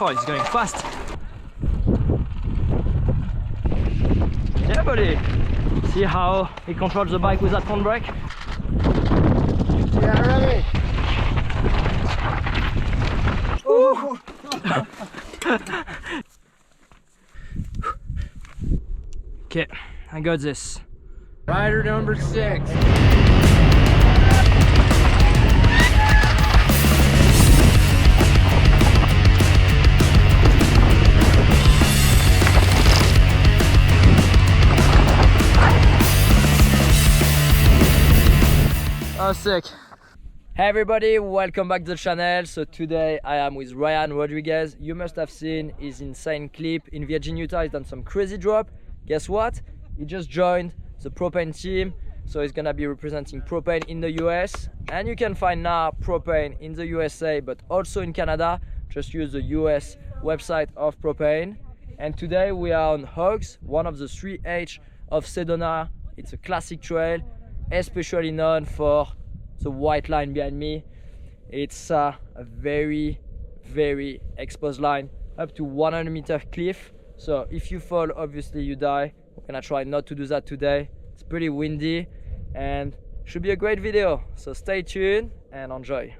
Oh, he's going fast. Yeah, buddy. See how he controls the bike with that front brake? Yeah, ready. Okay, I got this. Rider number 6. Oh, sick. Hey everybody, welcome back to the channel. So today I am with Ryan Rodriguez. You must have seen his insane clip in Virginia, Utah. He's done some crazy drop. Guess what? He just joined the Propane team. So he's gonna be representing Propane in the US. And you can find now Propane in the USA, but also in Canada. Just use the US website of Propane. And today we are on Hogs, one of the 3H of Sedona. It's a classic trail, especially known for the white line behind me. It's a very exposed line up to 100-meter cliff. So if you fall, obviously you die. We're gonna try not to do that today. It's pretty windy and should be a great video. So stay tuned and enjoy.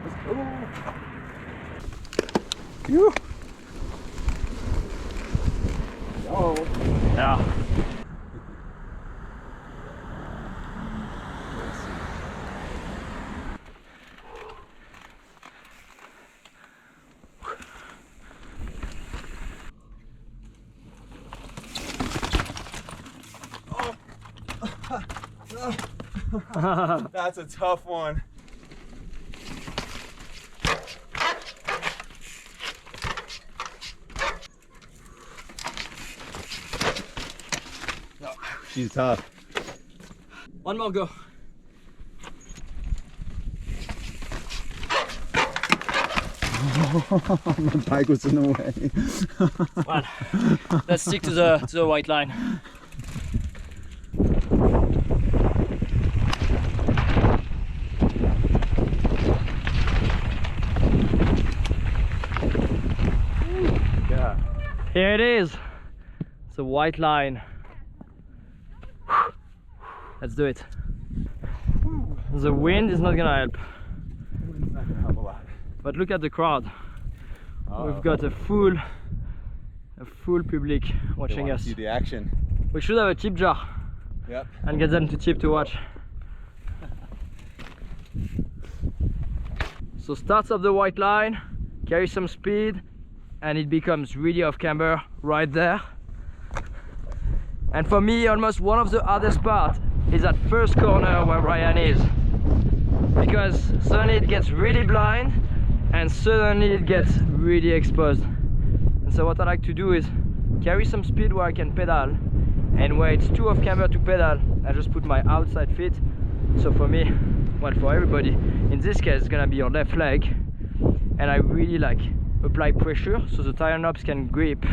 Let's go. Oh. Yeah. That's a tough one. She's tough. One more go. My bike was in the way. Well, let's stick to the white line. Yeah. Here it is. It's a white line. Let's do it. The wind is not gonna help. Wind's not gonna help a lot. But look at the crowd. We've got a full public watching us. See the action. We should have a tip jar. Yep. And get them to tip to watch. So starts of the white line, carry some speed, and it becomes really off camber right there. And for me, almost one of the hardest parts is that first corner where Ryan is, because suddenly it gets really blind and suddenly it gets really exposed. And so what I like to do is carry some speed where I can pedal, and where it's too off camber to pedal, I just put my outside feet. So for me, well, for everybody, in this case it's gonna be your left leg, and I really like apply pressure so the tire knobs can grip,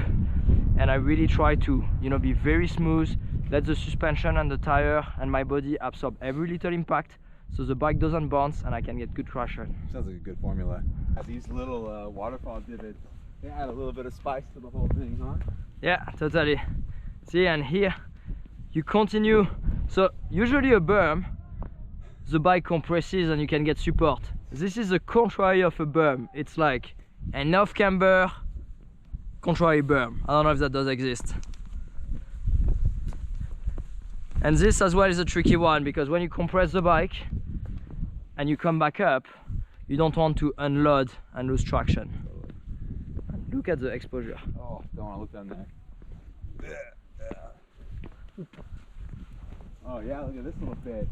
and I really try to, you know, be very smooth, let the suspension and the tire and my body absorb every little impact so the bike doesn't bounce and I can get good traction. Sounds like a good formula. These little waterfall divots, they add a little bit of spice to the whole thing, huh? Yeah, totally. See, and here you continue. So usually a berm, the bike compresses and you can get support. This is the contrary of a berm. It's like an off camber contrary berm. I don't know if that does exist. And this as well is a tricky one, because when you compress the bike and you come back up, you don't want to unload and lose traction. And look at the exposure. Oh, don't want to look down there. Oh yeah, look at this little bit.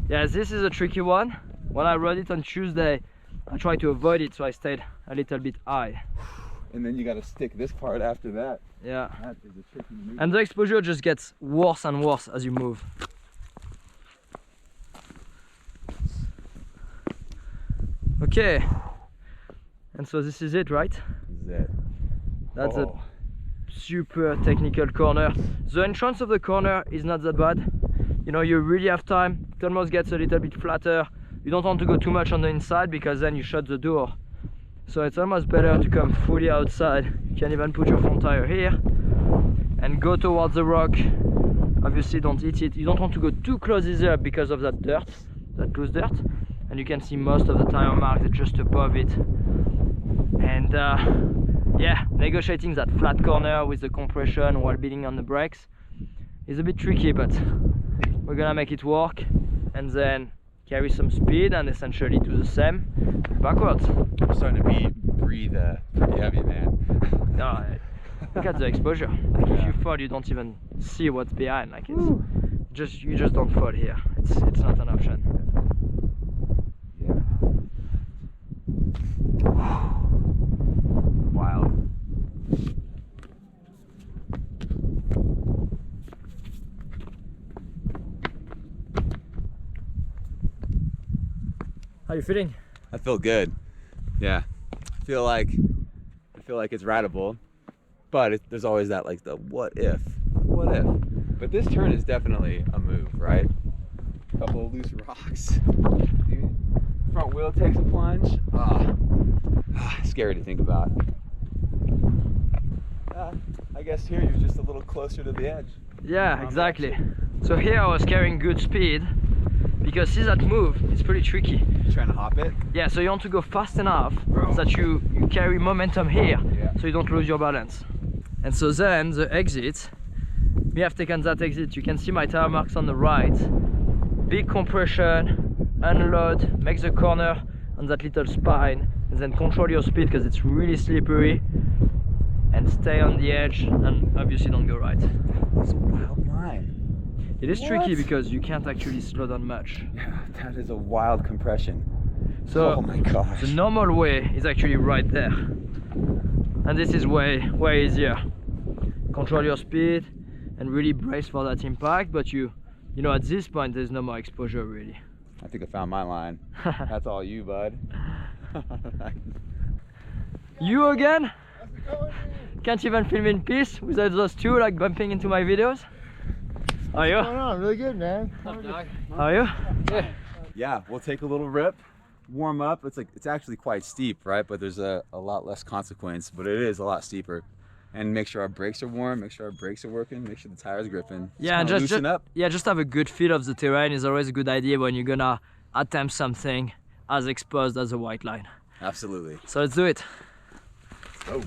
Yeah, this is a tricky one. When I rode it on Tuesday, I tried to avoid it, so I stayed a little bit high. And then you got to stick this part after that. Yeah. That is a tricky maneuver. And the exposure just gets worse and worse as you move. Okay. And so this is it, right? This is it. That's a super technical corner. The entrance of the corner is not that bad, you know, you really have time. It almost gets a little bit flatter. You don't want to go too much on the inside because then you shut the door. So it's almost better to come fully outside. You can even put your front tire here and go towards the rock. Obviously don't hit it. You don't want to go too close either because of that dirt, that loose dirt. And you can see most of the tire marks just above it. And yeah, negotiating that flat corner with the compression while beating on the brakes is a bit tricky, but we're gonna make it work and then carry some speed and essentially do the same backwards. I'm starting to breathe pretty heavy, man. No, look at the exposure. Like if you fall, you don't even see what's behind. Like it's just, you just don't fall here. It's not an option. Wild. How you feeling? I feel good. Yeah, I feel like it's rideable, but there's always that like the what if. But this turn is definitely a move, right? A couple of loose rocks. Front wheel takes a plunge. Scary to think about. I guess here you're just a little closer to the edge. Yeah, exactly. So here I was carrying good speed because see that move, it's pretty tricky. You're trying to hop it? Yeah, so you want to go fast enough so that you carry momentum here, so you don't lose your balance. And so then the exit, we have taken that exit. You can see my tire marks on the right. Big compression, unload, make the corner on that little spine, and then control your speed because it's really slippery. And stay on the edge, and obviously don't go right. That's a wild line. It is tricky because you can't actually slow down much. Yeah, that is a wild compression. So oh my gosh. the normal way is actually right there, and this is way easier. Control your speed and really brace for that impact, but you know at this point there's no more exposure really. I think I found my line. That's all you, bud. You again? Can't even film in peace without those two like bumping into my videos. How are you? What's going on? Really good, man. How are you? Yeah. Yeah, we'll take a little rip, warm up. It's actually quite steep, right? But there's a lot less consequence, but it is a lot steeper. And make sure our brakes are warm, make sure our brakes are working, make sure the tires are gripping. Yeah, and just loosen up. Yeah, just have a good feel of the terrain is always a good idea when you're gonna attempt something as exposed as a white line. Absolutely. So let's do it. Oh.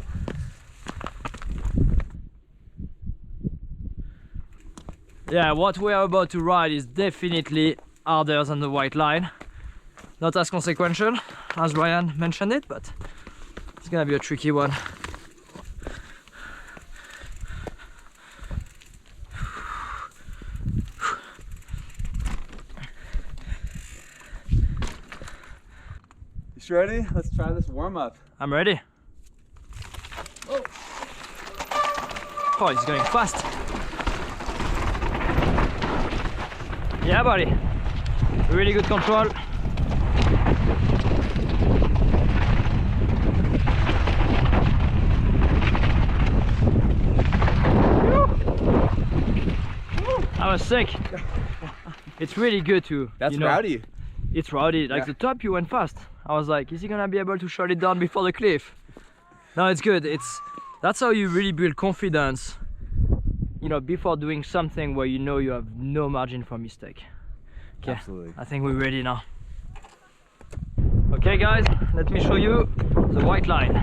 Yeah, what we are about to ride is definitely harder than the white line. Not as consequential as Ryan mentioned it, but it's gonna be a tricky one. You ready? Let's try this warm up. I'm ready. Oh, he's going fast. Yeah, buddy. Really good control. I was sick. It's really good to. That's rowdy. It's rowdy. Like Yeah. the top, you went fast. I was like, is he gonna be able to shut it down before the cliff? No, it's good. That's how you really build confidence. You know, before doing something where you know you have no margin for mistake. Okay, Absolutely. I think we're ready now. Okay, guys, let me show you the white line.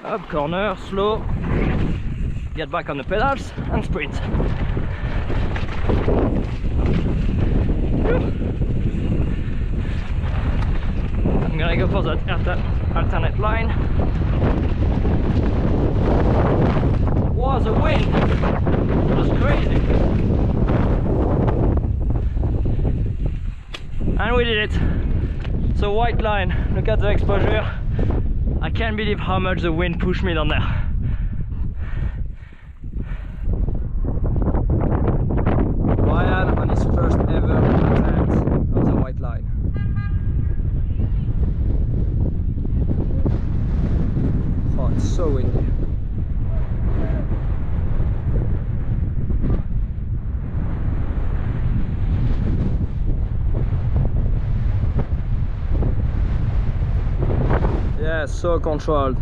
Up, corner, slow, get back on the pedals and sprint. I'm gonna go for that alternate line. Wow, the wind! It was crazy! And we did it! So white line, look at the exposure. I can't believe how much the wind pushed me down there. Yeah, so controlled.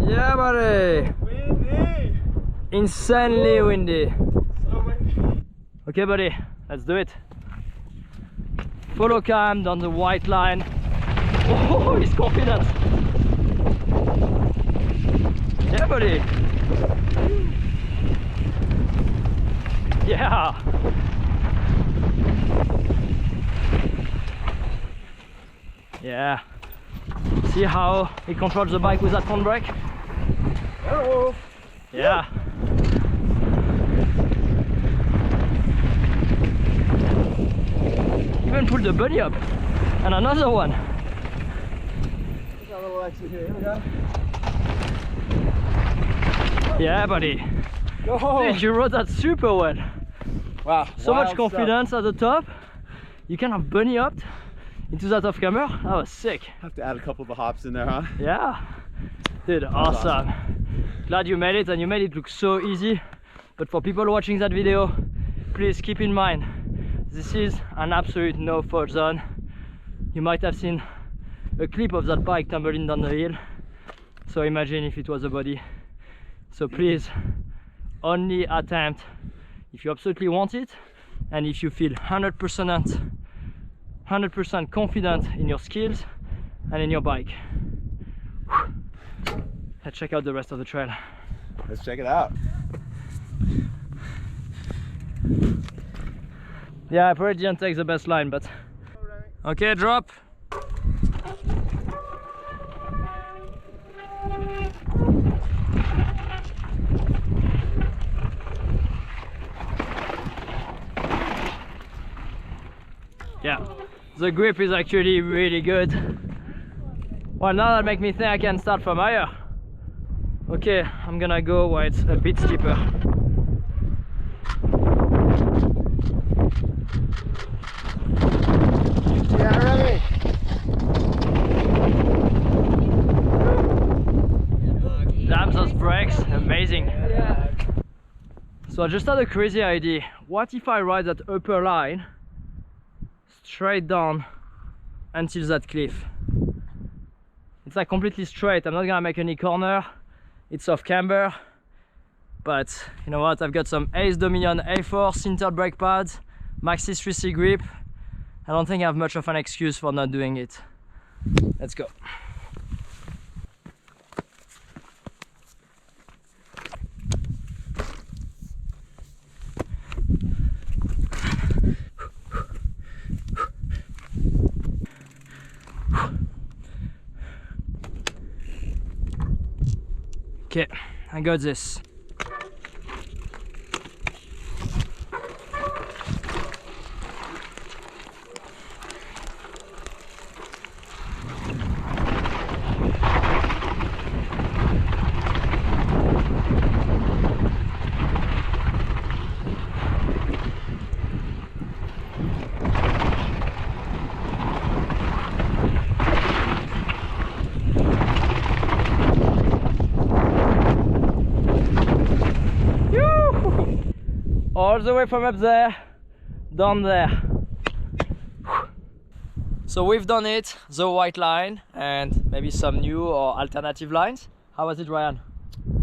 Yeah, buddy. Windy. Insanely windy. So windy. Okay, buddy, let's do it. Follow cam down the white line. Oh, he's confident. Yeah, buddy. Yeah. Yeah. See how he controls the bike with that front brake? Oh. Yeah. Even pulled the bunny up. And another one. Got a little exit here. Here we go. Yeah, buddy. Go. Dude, you rode that super well. Wow. So much wild confidence at the top. You kind of bunny upped into that off camera. That was sick. Have to add a couple of the hops in there, huh? Yeah. Dude, awesome. Glad you made it, and you made it look so easy. But for people watching that video, please keep in mind, this is an absolute no fault zone. You might have seen a clip of that bike tumbling down the hill. So imagine if it was a body. So please, only attempt if you absolutely want it, and if you feel 100% confident in your skills and in your bike. Whew. Let's check out the rest of the trail. Let's check it out. Yeah, I probably didn't take the best line, but okay, drop. Yeah, the grip is actually really good. Well, now that makes me think I can start from higher. Okay, I'm gonna go where it's a bit steeper. Yeah, ready. Damn, those brakes, amazing. So I just had a crazy idea. What if I ride that upper line straight down until that cliff? It's like completely straight. I'm not gonna make any corner. It's off camber. But you know what? I've got some Ace Dominion A4 sintered brake pads, Maxxis 3C grip. I don't think I have much of an excuse for not doing it. Let's go. Okay, I got this. All the way from up there, down there. So we've done it, the white line, and maybe some new or alternative lines. How was it, Ryan?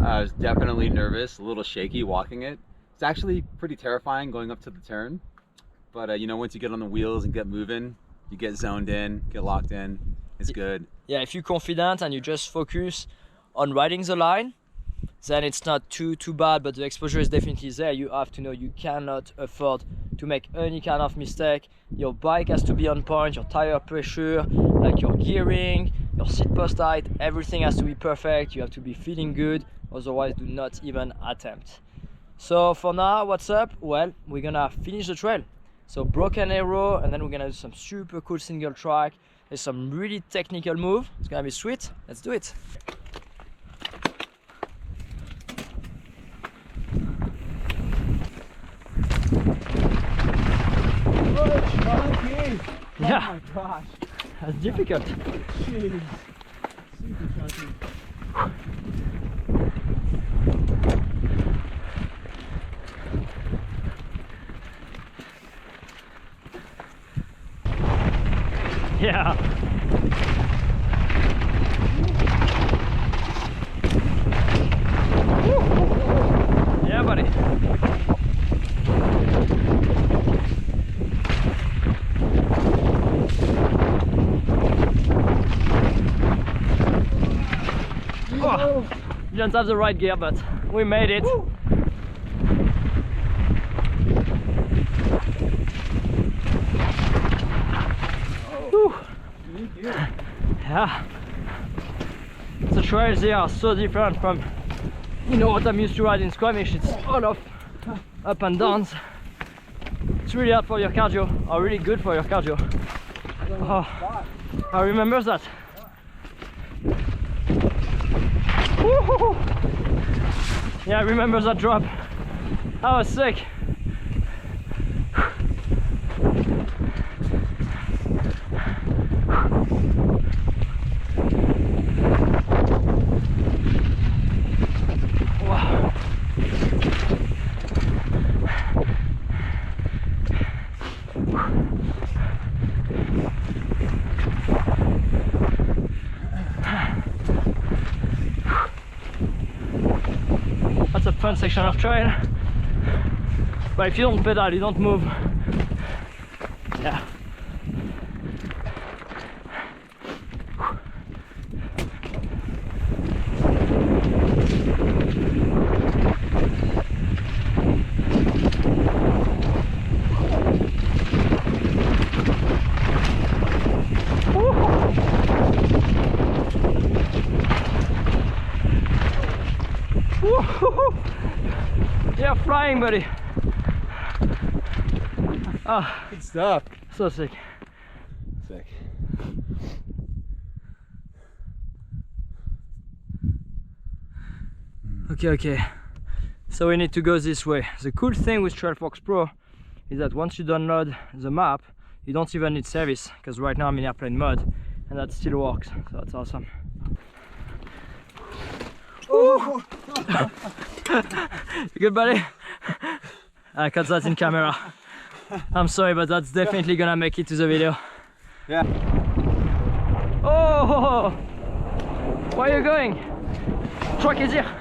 I was definitely nervous, a little shaky walking it. It's actually pretty terrifying going up to the turn. But you know, once you get on the wheels and get moving, you get zoned in, get locked in, it's good. Yeah, if you're confident and you just focus on riding the line, then it's not too bad, but the exposure is definitely there. You have to know you cannot afford to make any kind of mistake. Your bike has to be on point, your tire pressure, like your gearing, your seat post height, everything has to be perfect. You have to be feeling good, otherwise do not even attempt. So for now, what's up? Well, we're gonna finish the trail. So broken arrow, and then we're gonna do some super cool single track. There's some really technical move. It's gonna be sweet. Let's do it. Chunky. Yeah. Oh my gosh. That's difficult. Jeez. Yeah. Yeah, buddy. Oh, you don't have the right gear, but we made it. Woo. Yeah. The trails here are so different from, you know, what I'm used to riding skirmish. It's all of up and downs. It's really hard for your cardio, or really good for your cardio. Oh, I remember that. Woo-hoo-hoo. Yeah, I remember that drop. I was sick. Wow. That's a fun section of trail, but if you don't pedal, you don't move. Yeah. You're flying, buddy. Ah, Good stuff. so sick. Sick. Okay. So we need to go this way. The cool thing with Trailfox Pro is that once you download the map, you don't even need service, because right now I'm in airplane mode and that still works. So that's awesome. You good, buddy? I caught that in camera. I'm sorry, but that's definitely gonna make it to the video. Yeah. Oh! Where are you going? Truck is here.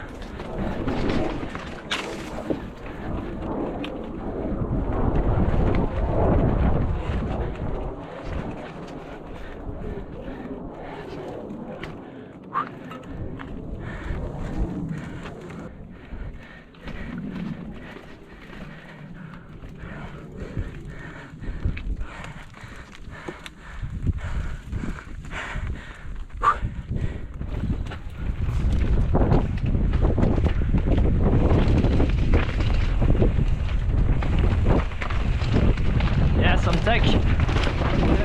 Some tech.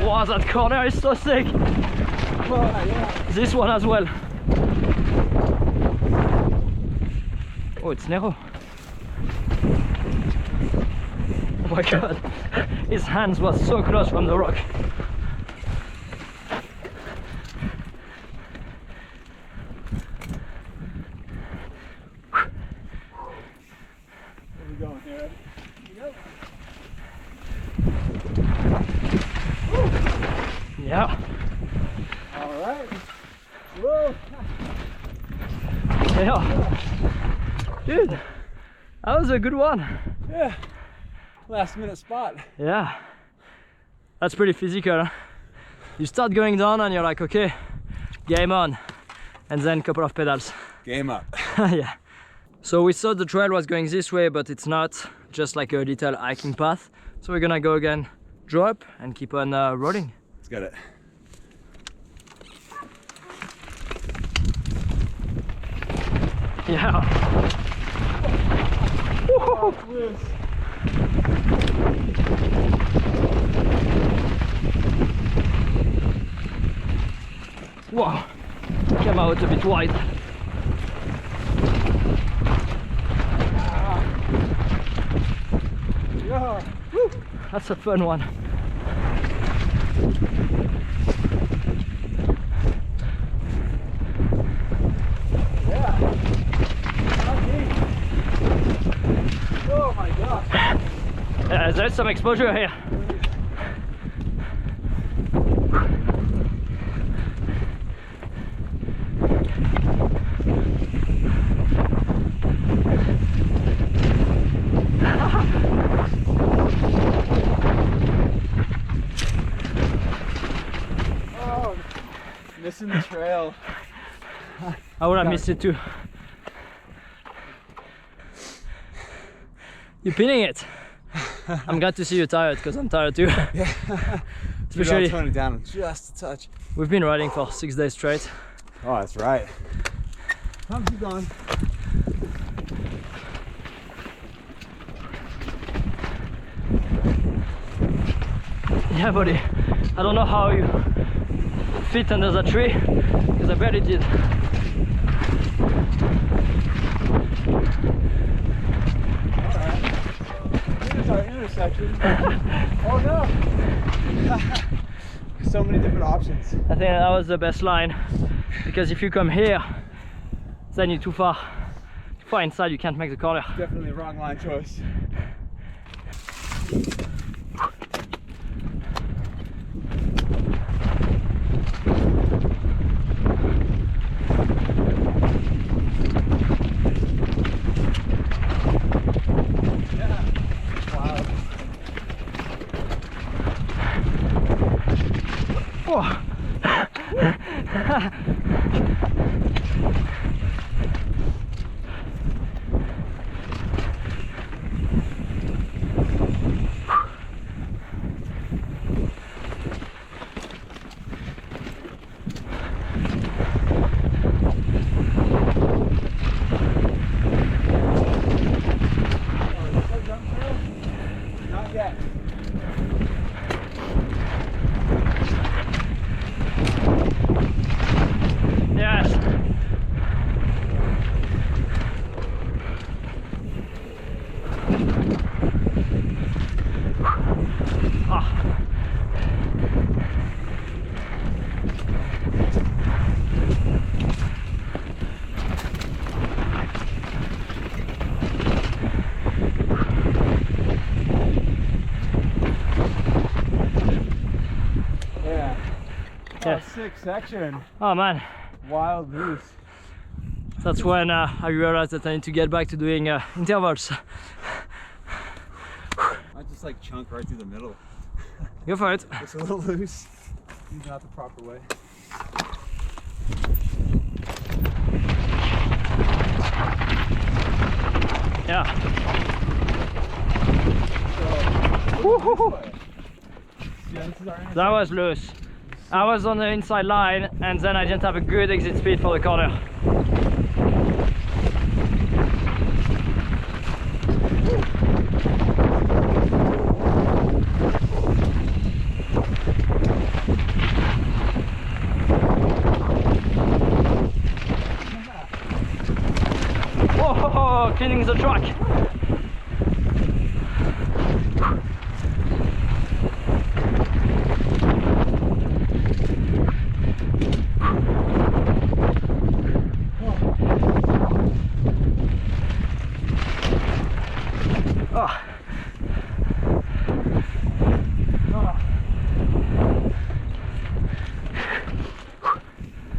Wow, that corner is so sick. This one as well. Oh, it's narrow. Oh my god, his hands were so close from the rock. Where are we going here? Here we go. Yeah. All right. Whoa. Yeah. Dude, that was a good one. Yeah. Last minute spot. Yeah. That's pretty physical. Huh? You start going down and you're like, okay, game on. And then a couple of pedals. Game up. Yeah. So we thought the trail was going this way, but it's not. Just like a little hiking path. So we're gonna go again, drop and keep on rolling. Let's get it. Yeah. Oh, loose. Wow. Came out a bit wide. Yeah. Woo. That's a fun one. my god. There's some exposure here. Oh, missing the trail. I would have missed it too. You're pinning it. I'm glad to see you tired because I'm tired too. Yeah. Especially, I'll tone it down just a touch. we've been riding for 6 days straight. Oh, that's right. How's it going? Yeah, buddy. I don't know how you fit under the tree because I barely did. Here's our intersection. Oh no! So many different options. I think that was the best line because if you come here, then you're too far inside. You can't make the corner. Definitely a wrong line choice. Oh. Not yet. Yes. Ah. Yeah. Yeah. Oh, sick section. Oh man, Wild moose. that's when I realized that I need to get back to doing intervals. I just like chunk right through the middle. Go for it. It's a little loose. Not the proper way. Yeah. Yeah, this is our That was loose. I was on the inside line and then I didn't have a good exit speed for the corner. Whoa, cleaning the track. Oh.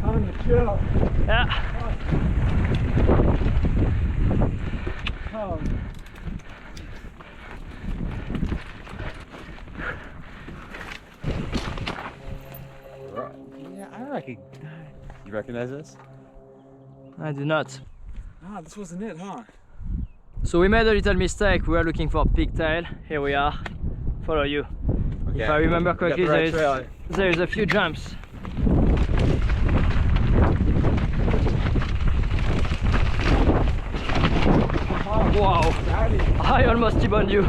Time to chill. Yeah. Oh. Yeah, I reckon. You recognize this? I do not. Ah, this wasn't it, huh? So we made a little mistake. We were looking for pigtail. Here we are. Follow you. Okay. If I remember We got correctly, the right trail. there is a few jumps. Wow, I almost T-boned you.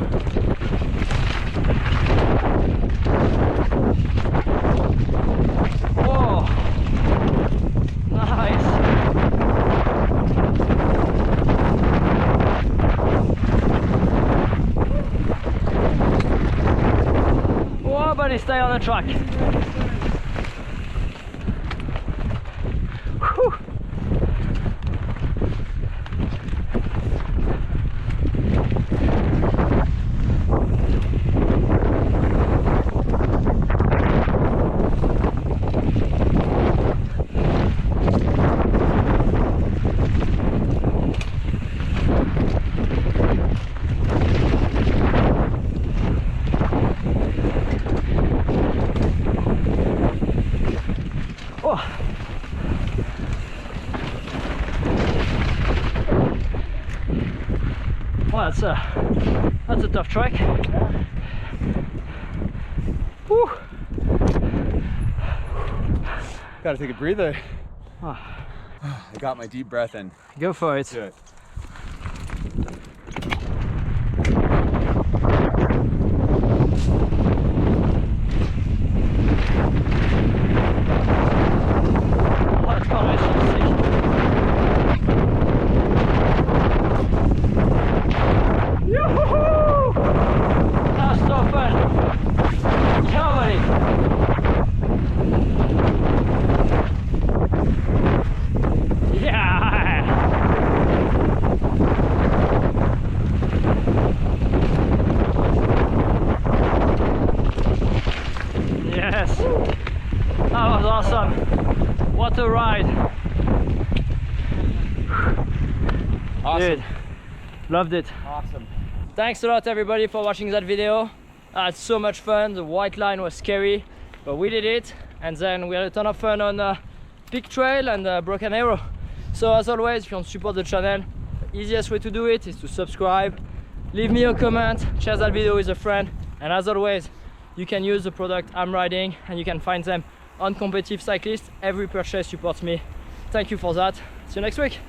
Oh, nice. Whoa, buddy, stay on the track. Whew. that's a tough trek. Whew. Gotta take a breather. Oh, I got my deep breath in. go for it. Do it. Oh, that's got it. Yoo-hoo-hoo! That was so fun. Yeah, buddy. Yeah. Yes. That was awesome. What a ride. Awesome. Dude, loved it. Awesome. Thanks a lot everybody for watching that video. I had so much fun. The white line was scary, but we did it. And then we had a ton of fun on Peak Trail and Broken Arrow. So as always, if you want to support the channel, the easiest way to do it is to subscribe, leave me a comment, share that video with a friend. And as always, you can use the product I'm riding and you can find them on Competitive Cyclist. Every purchase supports me. Thank you for that. See you next week.